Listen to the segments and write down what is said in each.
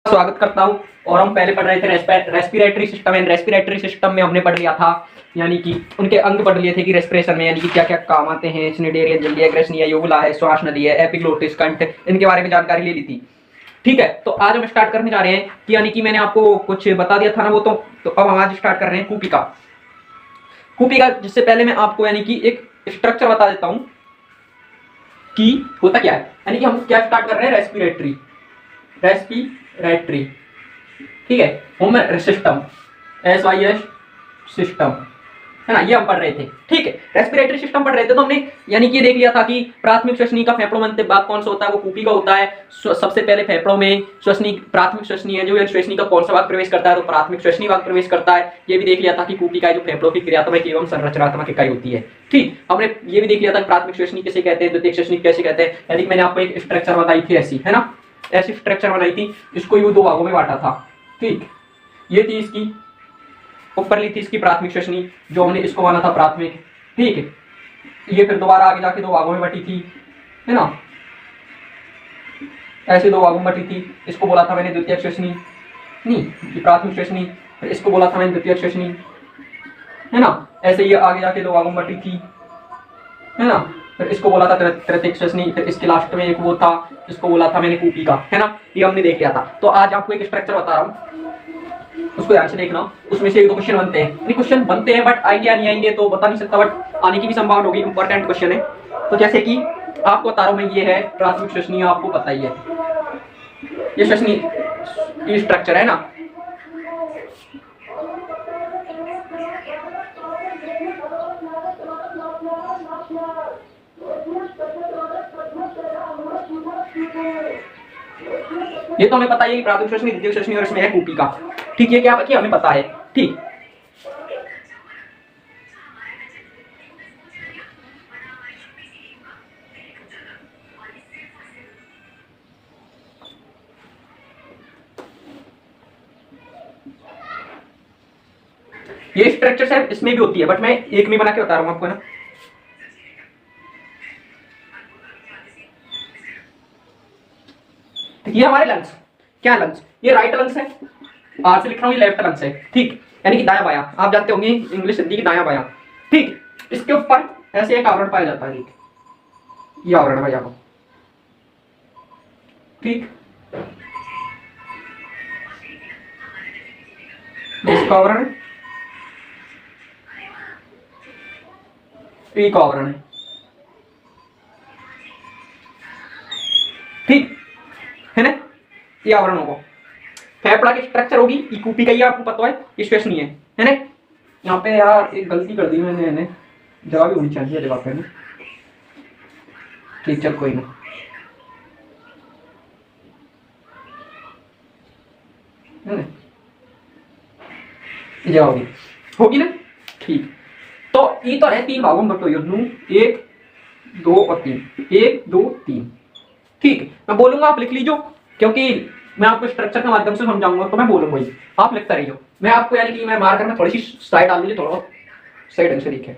स्वागत करता हूं। और हम पहले पढ़ रहे थे respiratory system and respiratory system में हमने पढ़ लिया था, यानी कि उनके अंग पढ़ लिए थे कि रेस्पिरेशन में यानी कि क्या क्या काम आते हैं। स्निडेरिया, जल्दी, ग्रेसनिया, यूवुला है, श्वास नली है, एपिग्लोटिस, कंठ, इनके बारे में जानकारी ले ली थी। ठीक है, तो आज हम स्टार्ट करने जा रहे हैं कि यानी कि मैंने आपको कुछ बता दिया था ना वो, तो अब हम आज स्टार्ट कर रहे हैं कूपिका। कूपिका जिससे पहले मैं आपको यानी कि एक स्ट्रक्चर बता देता हूं कि होता क्या है। यानी कि हम क्या स्टार्ट कर रहे हैं, रेस्पिरेटरी ठीक है, होम सिस्टम, SYS सिस्टम है ना, ये हम पढ़ रहे थे। ठीक है, रेस्पिरेटरी सिस्टम पढ़ रहे थे तो हमने यानी कि देख लिया था कि प्राथमिक श्वसनी का फेफड़ों में भाग कौन सा होता है, वो कूपी का होता है। सबसे पहले फेफड़ों में श्वसनी, प्राथमिक श्वसनी है जो श्वसनी का कौन सा भाग प्रवेश करता है, तो प्राथमिक श्वसनी भाग प्रवेश करता है। ये भी देख लिया था कि कूपी का जो फेफड़ों की क्रियात्मक एवं संरचनात्मक इकाई होती है। ठीक, हमने ये भी देख लिया था कि प्राथमिक श्वसनी किसे कहते हैं, द्वितीयक श्वसनी कैसे कहते हैं। यानी मैंने आपको एक स्ट्रक्चर बताई थी ऐसी, है ना, ऐसी स्ट्रक्चर बनाई थी, इसको यूं दो भागों में बांटा था। ठीक, ये थी इसकी ऊपर ली थी इसकी प्राथमिक श्वसनी, जो हमने इसको माना था प्राथमिक। ठीक है, ये फिर दोबारा आगे जाके दो भागों में बटी थी, है ना, ऐसे दो भागों में बटी थी। इसको बोला था मैंने द्वितीयक श्वसनी, नहीं ये प्राथमिक श्वसनी, फिर इसको बोला था मैंने द्वितीयक श्वसनी, है ना। ऐसे ये आगे जाके दो भागों में बटी थी, है ना। फिर इसको बोला था तृतीयक श्वसनी, फिर इसके लास्ट में एक वो था, इसको बोला था मैंने कूपिका, है ना। ये हमने देख लिया था। तो आज आपको एक स्ट्रक्चर बता रहा हूँ, उसको ध्यान से देखना। उसमें से एक दो क्वेश्चन बनते हैं, नहीं क्वेश्चन बनते हैं बट आएंगे या नहीं आएंगे तो बता नहीं सकता, बट आने की भी संभावना होगी। इंपॉर्टेंट क्वेश्चन है। तो जैसे कि आपको बता रहा हूं मैं, ये है प्राथमिक श्वसनी, आपको पता ही है ये श्वसनी की स्ट्रक्चर है ना। ये तो हमें पता है कि प्राथमिक श्वसनी, द्वितीयक श्वसनी और इसमें है कूपिका। ठीक, ये क्या बाकी हमें पता है। ठीक, ये स्ट्रक्चर है, इसमें भी होती है बट मैं एक में बना के बता रहा हूं आपको ना। ये हमारे लंग्स, क्या लंग्स, ये राइट लंग्स है, आर से लिख रहा हूं, ये लेफ्ट लंग्स है। ठीक, यानी कि दाया बाया, आप जानते होंगे इंग्लिश हिंदी की दाया बाया। ठीक, इसके ऊपर ऐसे एक आवरण पाया जाता है, ये आवरण भाई आपको। ठीक, इसका आवरण है, एक आवरण है। ठीक है ना, ये आवरण होगा। फेफड़ा की स्ट्रक्चर होगी, ये कूपिका, ये आपको पता है, ये श्वसनी है ना। यहाँ पे यार एक गलती कर दी मैंने, जवाब होनी चाहिए जवाब पे। ठीक, चल कोई ना, है ना, जवाब होगी ना। ठीक, तो ये तो है तीन भागों में बटो, एक दो और तीन, एक दो तीन। ठीक, मैं बोलूंगा आप लिख लीजिए, क्योंकि मैं आपको स्ट्रक्चर के माध्यम से समझाऊंगा, तो मैं बोलूंगा ही, आप लिखता रहिए। मैं आपको यानी कि मैं मार्कर में थोड़ी सी साइड डाल दीजिए, थोड़ा सही ढंग से लिखे।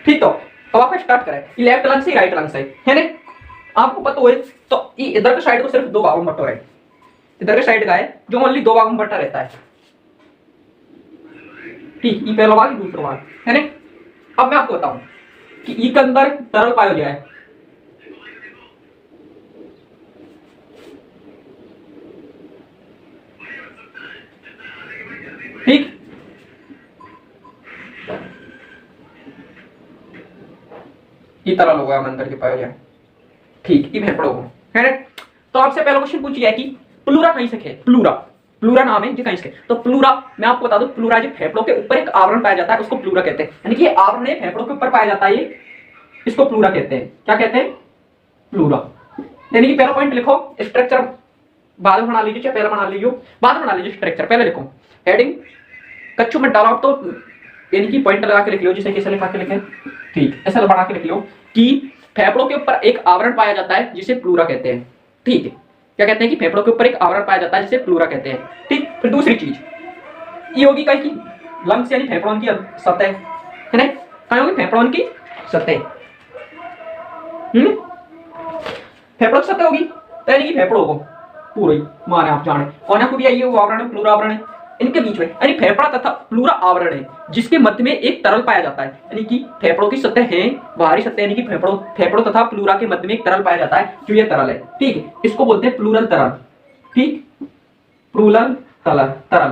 ठीक, तो अब आप स्टार्ट करें। ये लेफ्ट लंग से राइट लंग से है ना, आपको पता हो तो इधर के साइड को सिर्फ दो भागों में बटा है, इधर के साइड का है जो ओनली दो भागों में बटा रहता है। ठीक, ये पहला भाग, दूसरा भाग, है ना। अब मैं आपको बताऊं कि ई के अंदर तरल पाया गया है। ठीक, ये तरल होगा अंदर के पाया गया। ठीक, ये फेफड़ों को, है ना। तो आपसे पहला क्वेश्चन पूछ लिया कि प्लूरा कहीं से है, प्लूरा नाम है जी कहीं से। तो प्लूरा मैं आपको बता दूं, प्लूरा जो फेफड़ों के ऊपर एक आवरण पाया जाता है उसको प्लूरा कहते हैं। यानी कि ये आवरण है फेफड़ों के ऊपर पाया जाता है, ये इसको प्लूरा कहते हैं। क्या कहते हैं, प्लूरा। यानी कि पहला पॉइंट लिखो, स्ट्रक्चर बाद में बना लीजिए, चाहे पहले बना लीजिए, बाद में बना लीजिए, स्ट्रक्चर पहले लिखो। हेडिंग कच्चू मत डालो, तो यानी कि पॉइंट लगा के लिख लो, जिसे कैसे लिखा के लिखे। ठीक, ऐसा बना के लिख लो कि फेफड़ों के ऊपर एक आवरण पाया जाता है जिसे प्लूरा कहते हैं। ठीक है, क्या कहते हैं कि फेफड़ों के ऊपर एक आवरण पाया जाता है जिसे प्लूरा कहते हैं। ठीक, फिर दूसरी चीज ये होगी कहीं की लंग्स यानी फेफड़ों की सतह, है ना, कहीं होगी फेफड़ों की सतह। फेफड़ों की सतह होगी तो यानी कि फेफड़ों को पूरे माने आप जाने कोना को भी आइए वो आवरण है, प्लूरा आवरण है, इनके बीच में यानी फेफड़ा तथा प्लूरा आवरण है जिसके मध्य में एक तरल पाया जाता है। यानी कि फेफड़ों की सतह है बाहरी सतह, यानी कि फेफड़ों तथा प्लूरा के मध्य में एक तरल पाया जाता है जो ये तरल है। ठीक है, इसको बोलते हैं प्लूरल तरल। ठीक, प्लूरल तरल।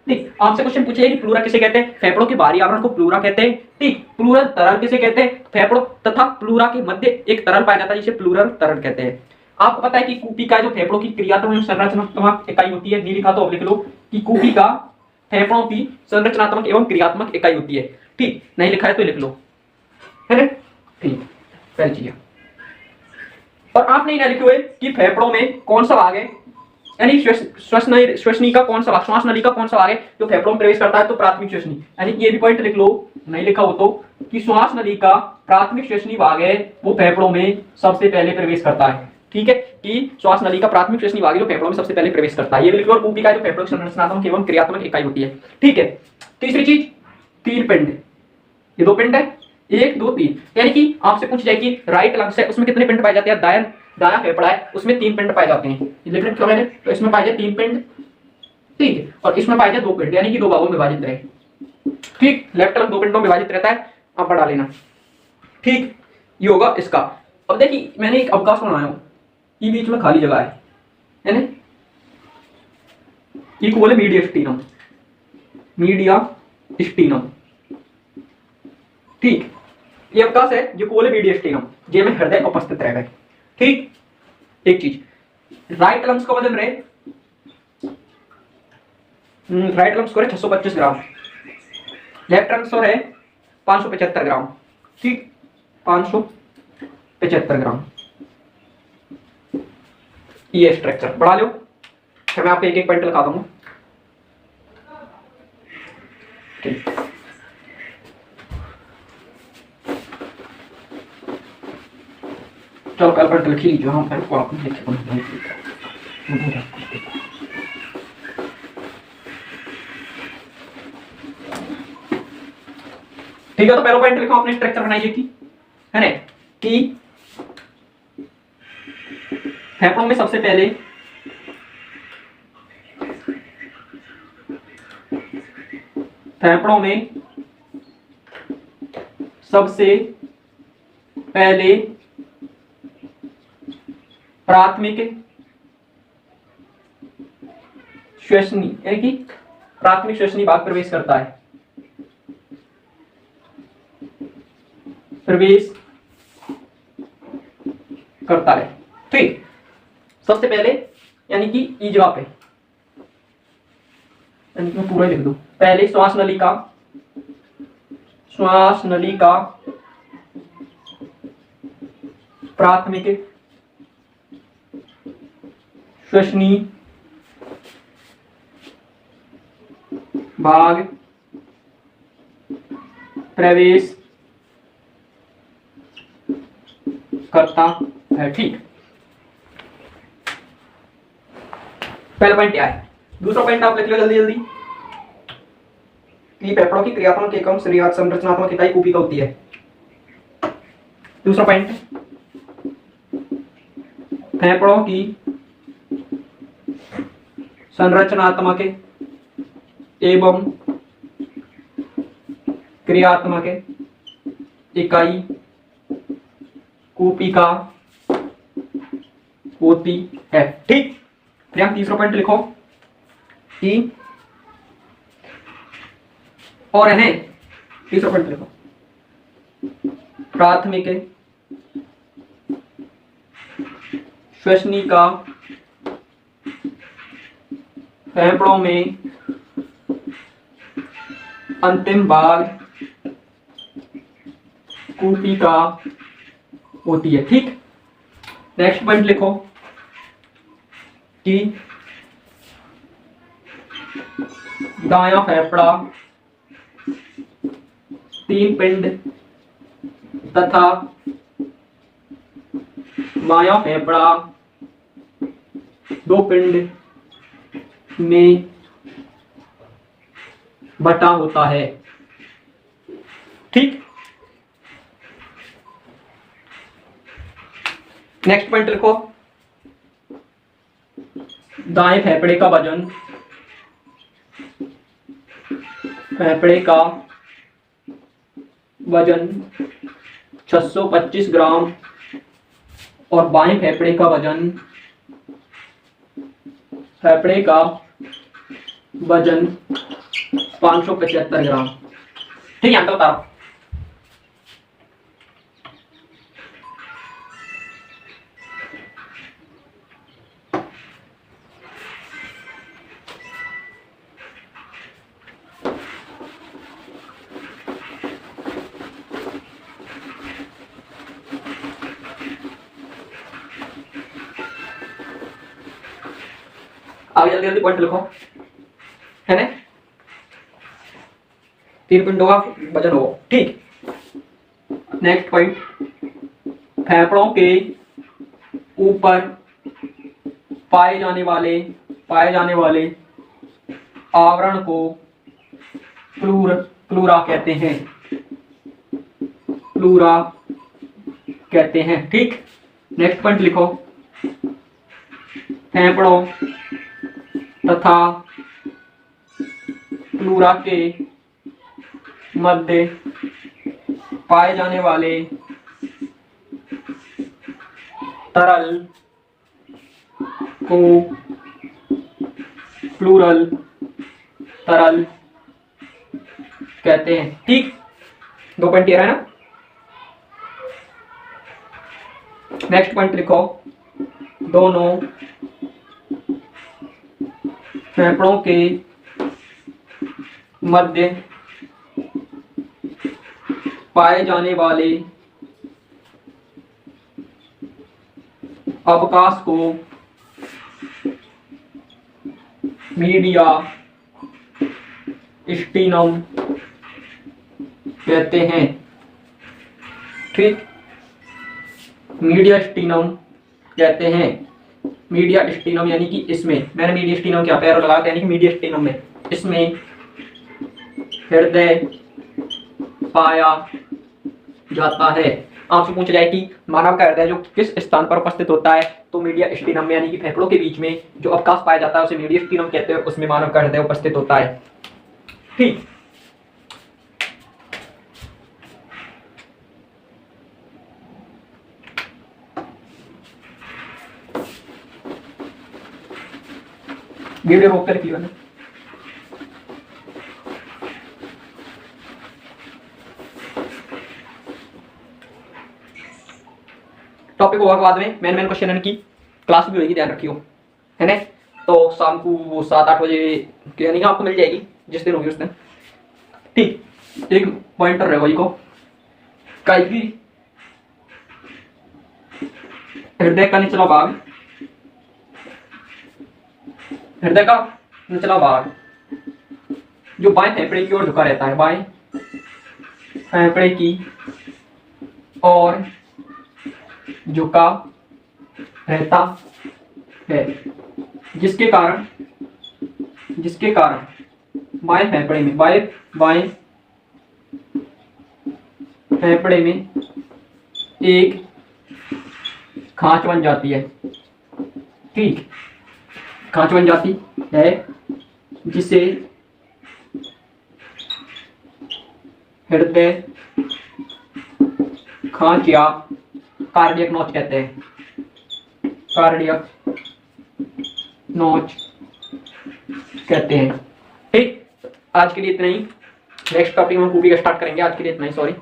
ठीक, आपसे क्वेश्चन पूछे कि प्लूरा किसे कहते हैं, फेफड़ों के बाहरी आवरण को प्लूरा कहते हैं। ठीक, प्लूरल तरल किसे कहते हैं, फेफड़ों तथा प्लूरा के मध्य एक तरल पाया जाता है जिसे प्लूरल तरल कहते हैं। आपको पता है कि कूपी का जो फेफड़ों की क्रियात्मक संरचनात्मक इकाई होती है, नहीं लिखा तो अब लिख लो कि कूपी का फेफड़ों की संरचनात्मक एवं क्रियात्मक इकाई होती है। ठीक, नहीं लिखा है तो लिख लो, है ना। ठीक, पहली चीज। और आप नहीं लिखे हुए कि फेफड़ों में कौन सा भाग है, यानी श्वसनी का कौन सा भाग, श्वास नली का कौन सा भाग है जो फेफड़ों में प्रवेश करता है, तो प्राथमिक श्वसनी। यानी ये भी पॉइंट लिख लो, नहीं लिखा हो तो, कि श्वास नली का प्राथमिक श्वसनी भाग है वो फेफड़ों में सबसे पहले प्रवेश करता है। ठीक है, कि श्वास नली का प्राथमिक श्वसनी भाग है जो फेफड़ों में सबसे पहले प्रवेश करता है, ये भी लिख लो। और कूपी का जो फेफड़ों की संरचनात्मक एवं क्रियात्मक इकाई होती है। ठीक है, तीसरी चीज तीन पिंड, ये दो पिंड है, 1 2 3। यानी कि आपसे पूछ जाए कि राइट लंग्स है उसमें कितने पिंड पाए जाते हैं, दाया फेफड़ा है उसमें 3 पिंड पाए जाते हैं, ये लिख मैंने, तो इसमें पाए जाते 3 पिंड। ठीक है, और इसमें पाए जाते 2 पिंड, यानी कि 2 भागों में विभाजित रहे। ठीक, लेफ्ट लंग 2 पिंडों में विभाजित रहता है, आप बढ़ा लेना। ठीक, ये होगा इसका। अब देखिए मैंने एक अवकाश बनाया हूं, ये बीच में खाली जगह है ना, ये बोले मीडियस्टीनम, मीडियस्टीनम। ठीक, ये अवकाश है जो कोले मीडियस्टीनम, जे में हृदय उपस्थित रह गए। ठीक, एक चीज राइट लंग्स को बदल रहे, राइट लंग्स को 625 ग्राम, लेफ्ट लंग्स को है 575 ग्राम। ठीक, 575 ग्राम ये स्ट्रक्चर बढ़ा लो, मैं आपको एक एक पॉइंट लिखा दूंगा। ठीक, चलो कल पर लिख लीजिए, हम पेन को आप लिखे ठीक है। तो पहला पॉइंट लिखो आपने, स्ट्रक्चर बनाइए कि, है ना, कि फेफड़ों में सबसे पहले प्राथमिक श्वसनी, यानी कि प्राथमिक श्वसनी भाग प्रवेश करता है, ठीक, सबसे पहले, यानी कि ई जवाब है, यानी कि मैं पूरा लिख दूं, पहले श्वास नली का प्राथमिक श्वसनी भाग प्रवेश करता है। ठीक, पहला पॉइंट क्या है। दूसरा पॉइंट आप लिख लो जल्दी जल्दी, कि फेफड़ों की क्रियात्मक एकम संरचनात्मक इकाई कूपी का होती है। दूसरा पॉइंट, फेफड़ों की संरचनात्मक एवं क्रियात्मक इकाई कूपी का होती है। ठीक, प्रियांक तीसरा पॉइंट लिखो कि, और है तीसरा पॉइंट लिखो, प्राथमिक श्वसनी का फेफड़ों में अंतिम भाग कूपी का होती है। ठीक, नेक्स्ट पॉइंट लिखो कि दायां फेफड़ा 3 पिंड तथा बायां फेफड़ा 2 पिंड में बटा होता है। ठीक, नेक्स्ट पॉइंट लिखो, दाएं फेफड़े का वजन, फेफड़े का वजन 625 ग्राम और बाएं फेफड़े का वजन, फेफड़े का वजन 575 ग्राम। ठीक है, तो बताओ। आगे जल्दी जल्दी पॉइंट लिखो, है ना। 3 पिंडों का वजन हो। ठीक, नेक्स्ट पॉइंट, फेफड़ों के ऊपर पाए जाने वाले आवरण को प्लूरा कहते हैं, प्लूरा कहते हैं। ठीक, नेक्स्ट पॉइंट लिखो, फेफड़ों तथा प्लूरा के मध्य पाए जाने वाले तरल को प्लूरल तरल कहते हैं। ठीक, 2 पॉइंट क्लियर है ना। नेक्स्ट पॉइंट लिखो, दोनों फेफड़ों के मध्य पाए जाने वाले अवकाश को मीडिया स्टीनम कहते हैं। ठीक, मीडिया स्टीनम कहते हैं। मीडिया स्टीनम यानी कि इसमें, मैंने मीडिया स्टीनम क्या पैर लगा, यानी कि मीडिया स्टीनम में, इसमें हृदय पाया जाता है। आपसे पूछ जाए कि मानव का हृदय जो किस स्थान पर उपस्थित होता है, तो मीडिया स्टीनम में, यानी कि फेफड़ों के बीच में जो अवकाश पाया जाता है उसे मीडिया स्टीनम कहते हैं, उसमें मानव का हृदय उपस्थित होता है। ठीक, वीडियो रोक कर लिखिए ना। टॉपिक होगा बाद में, मेन क्वेश्चन की क्लास भी होगी, ध्यान रखियो, है ना। तो शाम को 7-8 बजे यानी कि आपको मिल जाएगी, जिस दिन होगी उस दिन। ठीक, एक पॉइंटर रहेगा को काई हृदय का निचला भाग, हृदय का निचला भाग जो बाएं फेफड़े की ओर झुका रहता है, बाएं फेफड़े की ओर झुका रहता है, जिसके कारण बाएं फेफड़े में एक खांच बन जाती है। ठीक, खांच बन जाती है जिसे हृदय खांच या कार्डियक नोच कहते हैं, कार्डियक नोच कहते हैं। ठीक, आज के लिए इतना ही। नेक्स्ट टॉपिक हम कूपी का स्टार्ट करेंगे। आज के लिए इतना ही, सॉरी।